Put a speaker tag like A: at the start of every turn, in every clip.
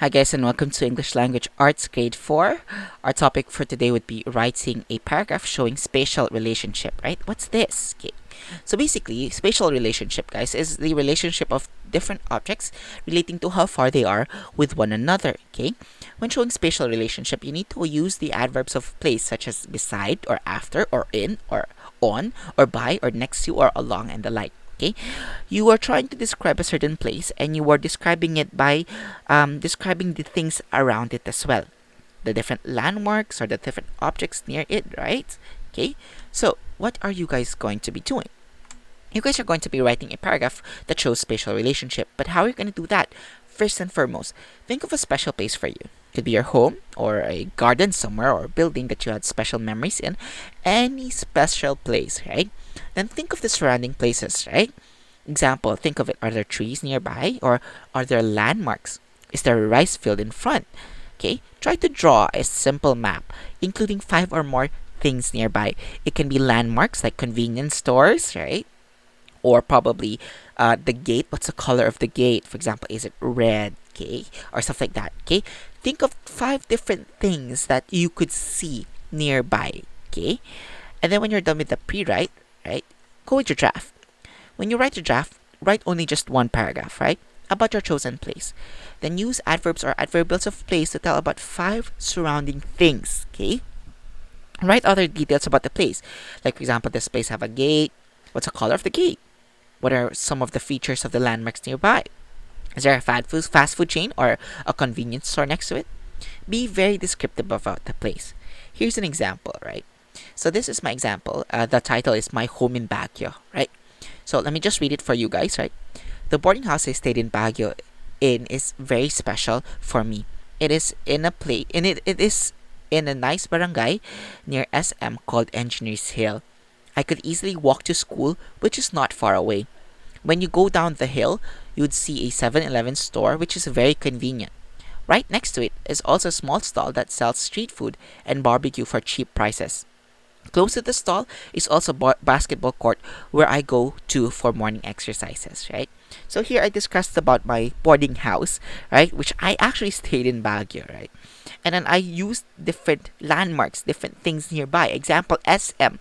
A: Hi guys, and welcome to English Language Arts Grade 4. Our topic for today would be writing a paragraph showing spatial relationship, right? What's this? Okay. So basically, spatial relationship, guys, is the relationship of different objects relating to how far they are with one another, okay? When showing spatial relationship, you need to use the adverbs of place such as beside or after or in or on or by or next to or along and the like. Okay, you are trying to describe a certain place, and you are describing it by describing the things around it as well, the different landmarks or the different objects near it, right? Okay, so what are you guys going to be doing? You guys are going to be writing a paragraph that shows spatial relationship, but how are you going to do that? First and foremost, think of a special place for you. Could be your home or a garden somewhere or a building that you had special memories in. Any special place, right? Then think of the surrounding places, right? Example, think of it. Are there trees nearby or are there landmarks? Is there a rice field in front? Okay, try to draw a simple map, including 5 or more things nearby. It can be landmarks like convenience stores, right? Or probably the gate. What's the color of the gate? For example, is it red? Okay, or stuff like that. Okay, think of 5 different things that you could see nearby. Okay, and then when you're done with the pre-write, right, go with your draft. When you write your draft, write only just one paragraph, right, about your chosen place. Then use adverbs or adverbials of place to tell about 5 surrounding things. Okay, write other details about the place, like for example, this place have a gate. What's the color of the gate? What are some of the features of the landmarks nearby? Is there a fast food chain or a convenience store next to it? Be very descriptive about the place. Here's an example, right? So this is my example. The title is My Home in Baguio, right? So let me just read it for you guys, right? The boarding house I stayed in Baguio in is very special for me. It is in a place, it is in a nice barangay near SM called Engineers Hill. I could easily walk to school, which is not far away. When you go down the hill, you'd see a 7-Eleven store, which is very convenient. Right next to it is also a small stall that sells street food and barbecue for cheap prices. Close to the stall is also basketball court where I go to for morning exercises, right? So here I discussed about my boarding house, right, which I actually stayed in Baguio, right? And then I used different landmarks, different things nearby. Example, SM,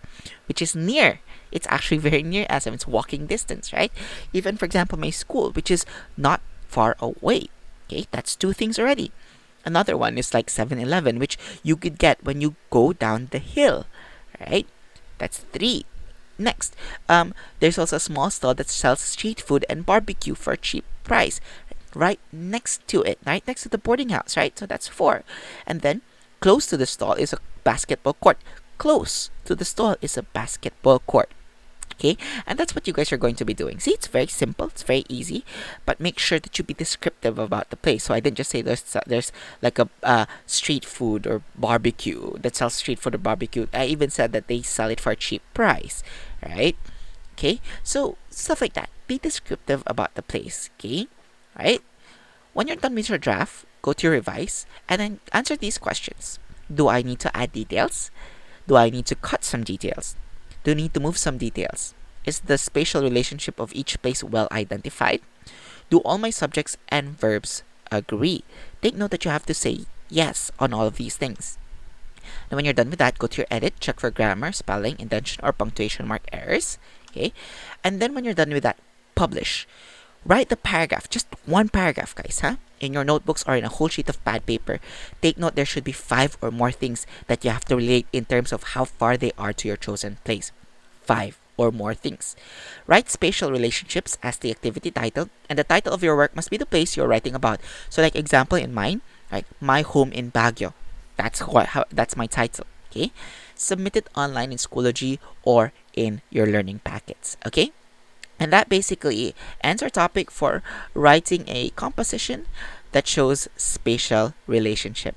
A: which is near. It's actually very near SM. It's walking distance, right? Even for example, my school, which is not far away. Okay, that's 2 things already. Another one is like 7-Eleven, which you could get when you go down the hill, right? That's 3. Next, there's also a small stall that sells street food and barbecue for a cheap price, right next to it, right next to the boarding house, right? So that's 4. And then close to the stall is a basketball court. Close to the stall is a basketball court. Okay, and that's what you guys are going to be doing. See, it's very simple, it's very easy, but make sure that you be descriptive about the place. So I didn't just say there's like a street food or barbecue that sells street food or barbecue. I even said that they sell it for a cheap price, right? Okay, so stuff like that. Be descriptive about the place. Okay, right? When you're done with your draft, go to your revise and then answer these questions. Do I need to add details? Do I need to cut some details? Do you need to move some details? Is the spatial relationship of each place well identified? Do all my subjects and verbs agree? Take note that you have to say yes on all of these things. And when you're done with that, go to your edit, check for grammar, spelling, indentation, or punctuation mark errors. Okay? And then when you're done with that, publish. Write the paragraph, just one paragraph, guys, huh? In your notebooks or in a whole sheet of pad paper. Take note there should be 5 or more things that you have to relate in terms of how far they are to your chosen place. 5 or more things. Write spatial relationships as the activity title, and the title of your work must be the place you're writing about. So like example in mine, right? My home in Baguio. That's my title. Okay? Submit it online in Schoology or in your learning packets. Okay? And that basically ends our topic for writing a composition that shows spatial relationship.